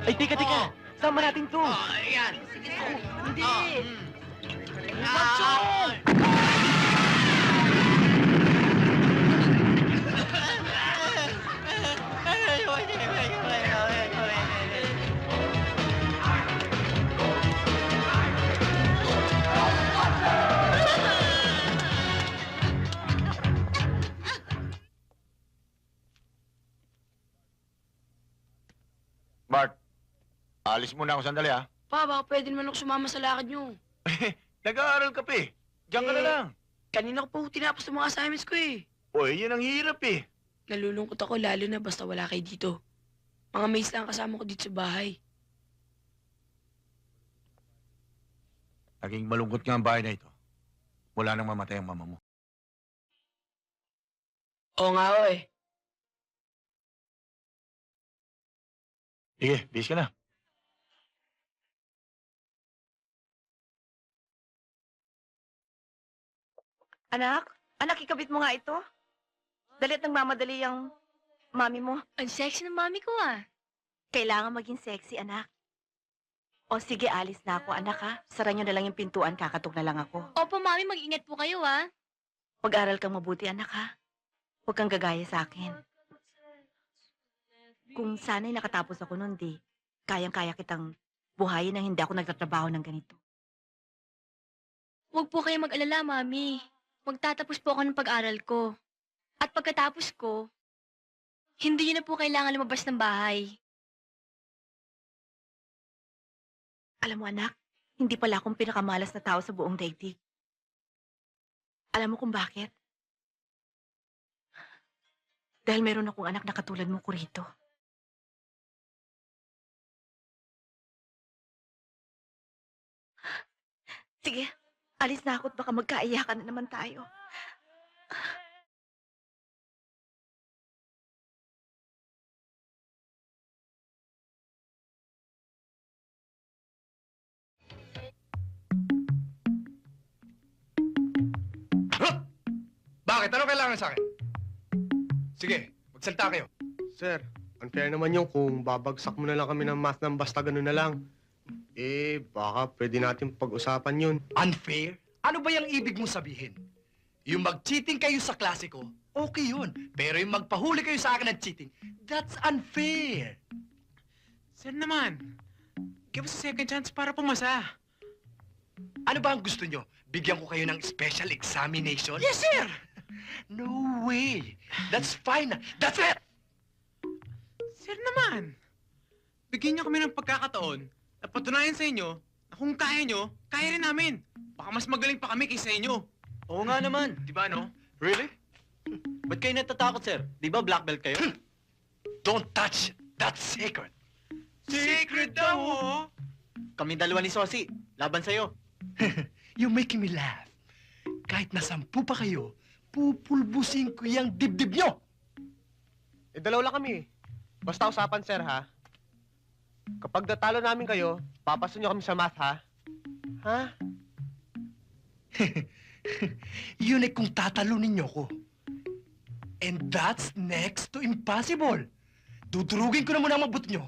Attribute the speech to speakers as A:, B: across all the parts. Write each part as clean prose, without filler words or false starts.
A: Ay, teka. Sama natin to.
B: Ayan.
A: Hindi.
B: Macho!
C: Bart, alis muna ako sandali, ha?
D: Pa, baka pwede naman ako sumama sa lakad nyo.
C: Nag-aaral ka pa, eh. Diyan ka na
D: Eh.
C: lang.
D: Kanina ko pa tinapos ng mga assignments ko eh.
C: Oy, yan ang hirap, eh.
D: Nalulungkot ako lalo na basta wala kayo dito. Mga mates lang kasama ko dito sa bahay.
C: Naging malungkot nga ang bahay na ito. Wala nang mamatay ang mama mo.
D: Oo nga ho eh.
C: Sige, bis ka na.
E: Anak, ikabit mo nga ito. Dalit nagmamadali ang mami mo.
F: Ang sexy ng mami ko ah.
E: Kailangan maging sexy, anak. O sige, alis na ako, anak ha. Sara nyo na lang yung pintuan, kakatok na lang ako.
F: Opo, mami, mag-ingat po kayo ah.
E: Mag-aral kang mabuti, anak ha. Huwag kang gagaya sa akin. Kung sana'y nakatapos ako nun, di, kayang-kaya kitang buhayin na hindi ako nagtatrabaho ng ganito.
F: Huwag po kayo mag-alala, mami. Magtatapos po ako ng pag-aral ko. At pagkatapos ko, hindi niyo na po kailangan lumabas ng bahay.
E: Alam mo, anak, hindi pala akong pinakamalas na tao sa buong daigdig. Alam mo kung bakit? Dahil meron akong anak na katulad mo, Kurito. Sige, alis na ako at baka magkaiyakan na naman tayo.
B: Bakit? Ano kailangan sa akin? Sige, magsalita kayo.
G: Sir, unfair naman yung kung babagsak mo na lang kami ng math ng basta ganun na lang. Baka pwede natin pag-usapan yun.
B: Unfair? Ano ba yung ibig mong sabihin? Yung mag-cheating kayo sa klase ko, okay yun. Pero yung magpahuli kayo sa akin ng cheating, that's unfair.
H: Sir naman, give us a second chance para pumasa.
B: Ano ba ang gusto nyo? Bigyan ko kayo ng special examination? Yes, sir! No way! That's fine! That's it!
H: Sir naman, bigyan niyo kami ng pagkakataon na patunayan sa inyo na kung kaya nyo, kaya rin namin. Baka mas magaling pa kami kaysa inyo.
A: Oo nga naman.
H: Di ba, no?
B: Really?
A: Ba't kayo natatakot, sir? Di ba black belt kayo?
B: Don't touch! That's sacred!
H: Sacred daw, oh!
A: Kami dalawa ni Sosi. Laban sa'yo.
B: You're making me laugh. Kahit na 10 pa kayo, pupulbusin ko yung dibdib nyo!
G: Dalaw lang kami. Basta usapan, sir, ha? Kapag natalo namin kayo, papasun nyo kami sa math, ha? Ha?
B: Yun ay kung tatalunin nyo ko. And that's next to impossible. Dudurugin ko na muna ang mabuti nyo.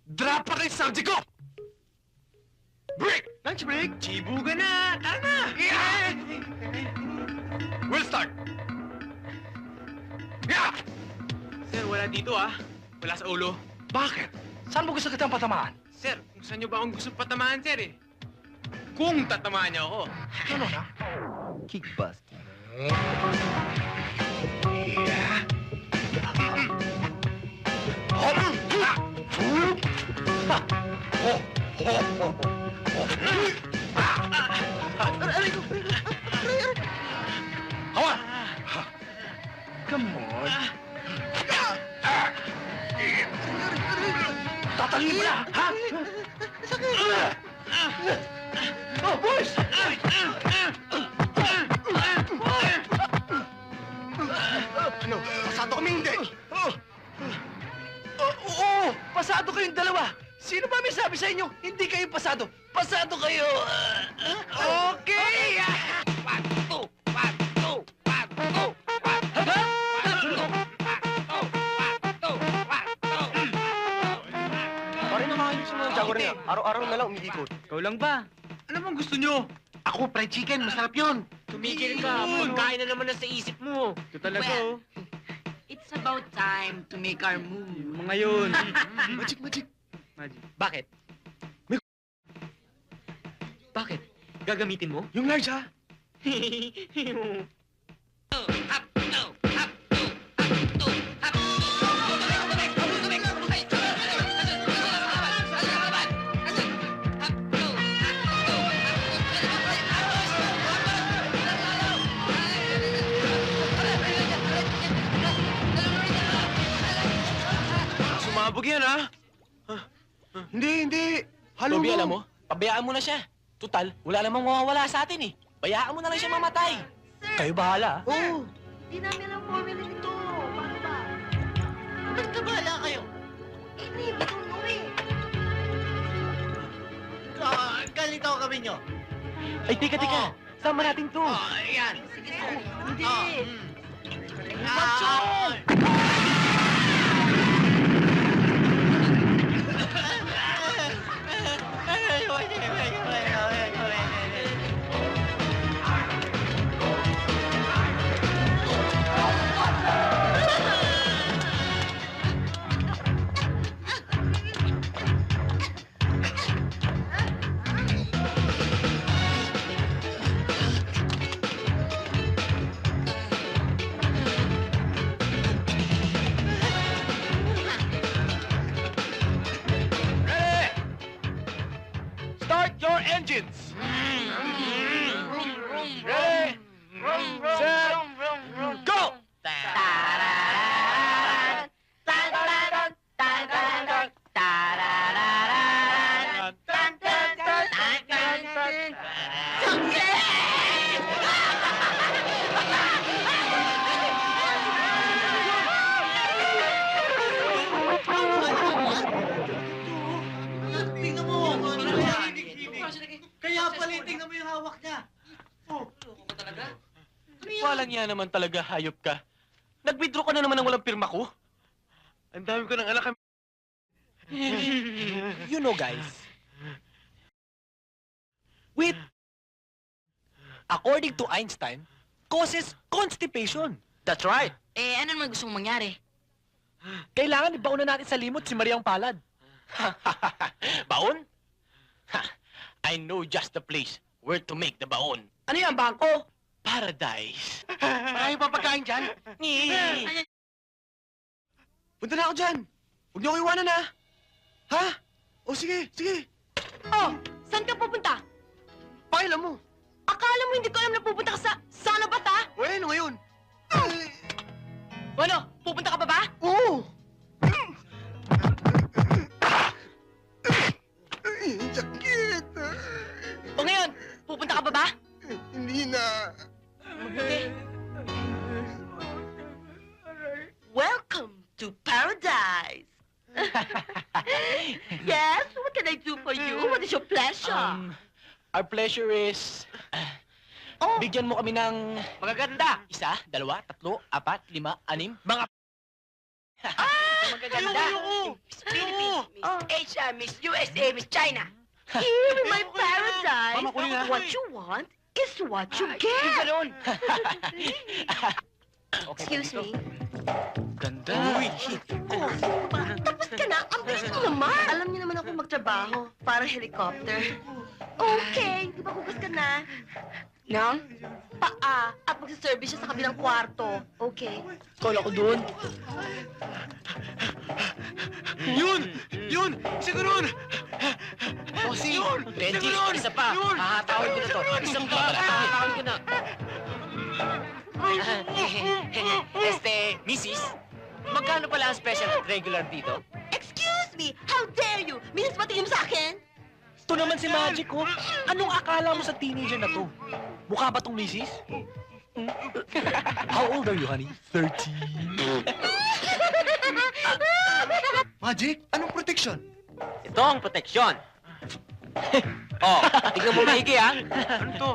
B: Drop pa kayo sa subject ko! Break!
G: Lunch break?
H: Chibuga na! Tara na!
B: Yeah! We'll start! Yeah!
H: Sir, wala dito, ah. Wala sa ulo.
B: Bakit? Saan mo gusto kitang patamaan?
H: Sir, kung saan nyo ba akong gusto patamaan, sir, eh? Kung tatamaan niyo ako.
B: Ano na?
A: Kickbust.
B: Hawa! Come on. Tatalingin mo na, ha? Oh, boys!
G: Ano? Pasado kami hindi!
B: Oo! Pasado kayong dalawa! Sino ba may sabi sa inyo? Hindi kayo pasado! Pasado kayo! Okay!
G: Ayusin mo ang Jaguar niya. Araw-araw na lang umiikot.
A: Ikaw lang ba?
H: Ano bang gusto nyo?
G: Ako, fried chicken. Masarap yun.
I: Tumigil ka, pagkain na naman nasa isip mo.
A: Ito talaga,
I: Well, It's about time to make our move.
A: Mga yun.
G: Magic, magic.
I: Bakit? Bakit? Gagamitin mo?
G: Yung large, ha?
H: Sumabog yan, ha?
G: Hindi. Halo
I: Bobby,
G: mo.
I: alam mo, pabayaan mo na siya. Tutal, wala namang mawawala sa atin eh. Bayaan mo na lang siya mamatay.
B: Kayo bahala.
G: Oo.
E: Hindi namin ang formula nito. Paano ba?
I: Basta bahala kayo.
E: Hindi, bituno eh.
I: Galito kami nyo.
B: Ay, tika. Sama natin to.
I: Ayan.
E: Sige, sir. Hindi.
G: Start your engines. Ready? Set. Go!
I: Tingnan mo. Kaya pala, tingnan mo yung hawak niya.
A: Walang yan naman talaga, hayop ka. Nag-withdraw ka na naman ng walang pirma ko.
H: Ang dami ko ng anak.
I: You know, guys. Wait. According to Einstein, causes constipation.
A: That's right.
D: Eh, ano naman gusto mong mangyari?
I: Kailangan ibaunan natin sa limot si Mariang Palad.
A: Baon? Ha, I know just the place where to make the baon.
D: Ano yan, bangko?
A: Paradise.
G: Maraming papagkain dyan. Punta na ako dyan. Huwag niyo ako iwanan, ha? Ha? O, sige.
E: Oh, saan ka pupunta?
G: Pakialam mo.
E: Akala mo hindi ko alam na pupunta ka sa Sanabat, ha?
G: O, ano ngayon?
E: Ano? Pupunta ka pa ba?
G: Oo. Sakit.
E: O ngayon, pupunta ka pa ba?
G: Hindi na.
E: Okay. Welcome to paradise. Yes, what can I do for you? What is your pleasure?
I: Our pleasure is...
E: Oh.
I: Bigyan mo kami ng...
A: Magaganda.
I: 1, 2, 3, 4, 5, 6... Mga...
D: Magaganda. Miss Philippines, Miss Asia, Miss USA, Miss China.
E: Here in my paradise,
G: Mama, kunin na.
E: what you want is what you get.
D: Ganun.
E: Excuse me.
A: Ganda.
E: Oh, tapos ka na. Ang bilis mo naman. Alam niyo naman ako magtrabaho. Para helicopter. Okay, di ba hugas ka na?
D: Nang?
E: Paa. At magsaservice siya sa kabilang kwarto. Okay.
D: Call ako doon.
H: Yun! Isa ko nun!
I: Bossy!
A: Benji,
H: Sigurun!
A: isa pa.
H: Yun!
A: Hahatawin ko na to. Isang pa. Hahatawin ko na. Mrs. Magkano pala ang special at regular dito?
E: Excuse me! How dare you? Minis patingin mo sa akin?
I: Ito naman si Magic, oh. Anong akala mo sa teenager na to? Mukha ba tong misis? How old are you, honey? 13.
B: Magic, anong protection?
A: Ito ang proteksyon. Oh, tignan mo maigi, ha?
H: Ano to?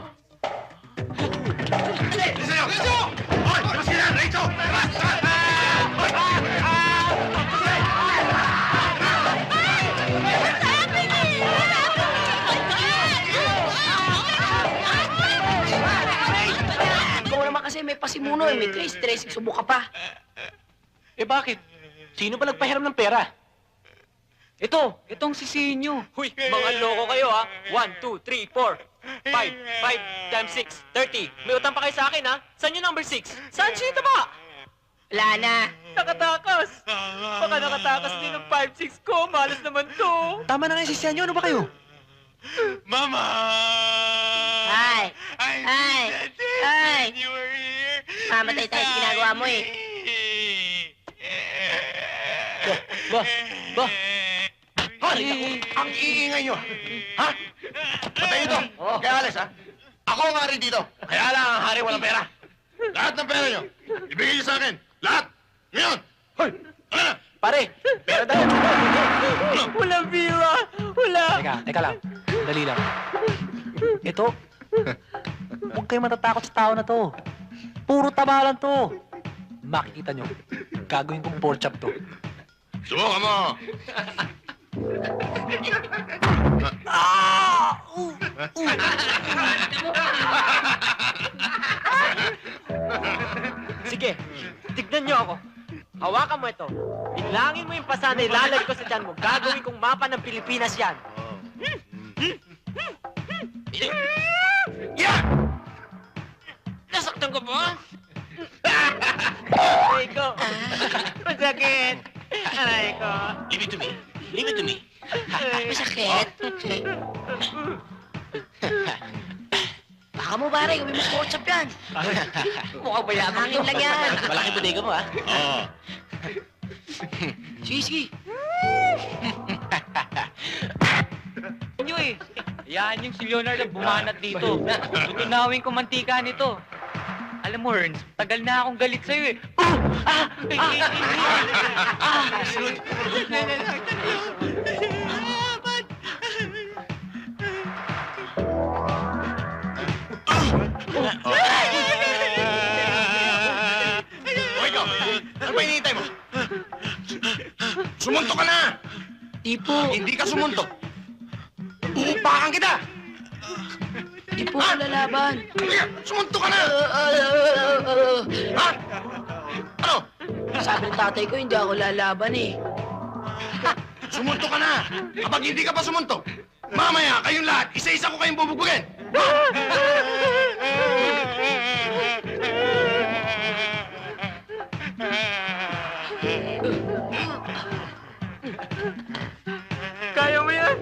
D: muna eh. May stress. Subok ka pa.
I: Eh bakit? Sino ba nagpahiram ng pera?
A: Itong si Sinyo. Huy, mga loko kayo ha. 1, 2, 3, 4, 5. 5 times 6, 30. May utang pa kayo sa akin ha. Saan yung number 6? Saan siya ba?
D: Wala na.
A: Nakatakas. Baka nakatakas din ng 5, 6 ko. Malas naman to.
I: Tama na nga yung sisyan nyo. Ano ba kayo?
H: Mama!
D: Ay!
H: I
D: Ay!
H: miss that
D: Ay!
H: when you were here.
D: Mamatay tayo sa ginagawa mo eh.
I: Ba?
C: Hoy! Ang iingay nyo! Ha? Patay ito! Kaya alis, ha? Ako ang hari dito. Kaya lang ang hari walang pera. Lahat ng pera nyo, ibigay nyo sa akin. Lahat! Ngayon! Hoy! Ano na?
I: Pare, pera daw.
A: Walang bira. Wala.
I: Teka lang. Dali lang. Ito, huwag kayo matatakot sa tao na to. Puro tama lang to. Makikita nyo, gagawin kong pork chop to.
C: Subukan mo!
A: Sige, tignan niyo ako. Hawakan mo ito. Bilangin mo yung pasa na ilalagay ko sa tiyan mo. Gagawin kong mapa ng Pilipinas yan.
C: Yeah!
A: Nasaktan ka ba? Aray ko. Masakit. Aray ko.
C: Leave it to me. Leave it to me.
D: Masakit. Baka mo pare, gawin mo pork chop yan.
A: Mukhang mayabang
D: Hangin lang yan.
I: Malaki bodega mo, ha?
C: Oo.
D: Sige.
A: nyo eh. Yan yung si Leonard ang bumanat dito. Tutunawin ko mantika nito. Alam mo, Ernst, tagal na akong galit sa'yo eh.
C: O ikaw, ano ba hinihintay mo? Sumuntok ka na!
D: Di po.
C: Hindi ka sumuntok. Uupakan kita!
D: Di po ako lalaban.
C: Sumuntok ka na! Ha? Ano?
D: Sabi ng tatay ko, hindi ako lalaban eh.
C: Sumuntok ka na! Kapag hindi ka pa sumuntok, mamaya kayong lahat, isa-isa ko kayong bubugugin!
A: Kaya mo yan?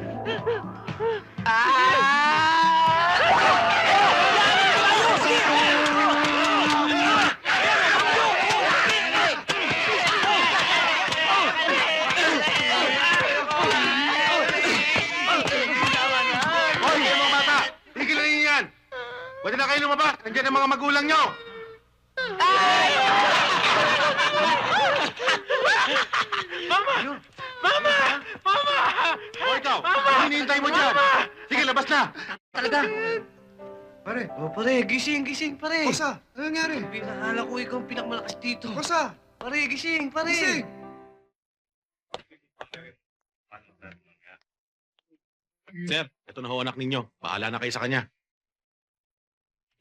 C: Hoy, kayo mga bata! Tigil na ninyo yan! Pwede na kayo lumabas! Nandiyan ang mga magulang nyo! O ikaw, ano hinihintay mo dyan? Sige, labas na!
B: Talaga? Pare.
G: Oh, pare, gising, pare.
B: Kosa, ano nangyari?
G: Pinakala ko ikaw ang pinakamalakas dito.
B: Kosa,
G: Pare, gising, pare.
B: gising.
C: Sir, ito na ho anak ninyo. Bahala na kayo sa kanya.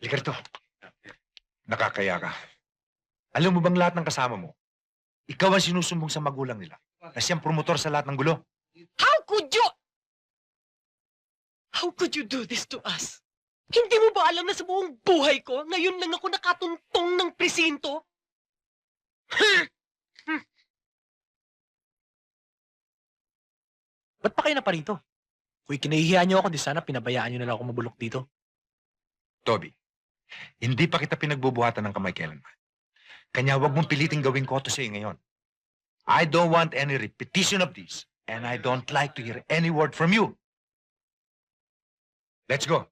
J: Likarto, nakakaya ka. Alam mo bang lahat ng kasama mo, ikaw ang sinusumbong sa magulang nila na siyang promotor sa lahat ng gulo?
D: How could you? How could you do this to us? Hindi mo ba alam na sa buong buhay ko, ngayon lang ako nakatuntong ng presinto?
I: Ba't pa kayo na pa rito? Kung kinahihiya niyo ako, di sana pinabayaan niyo na lang ako mabulok dito.
J: Toby, hindi pa kita pinagbubuhatan ng kamay kailanman. Kanya wag mong piliting gawin ko to sa'yo ngayon. I don't want any repetition of this, and I don't like to hear any word from you. Let's go.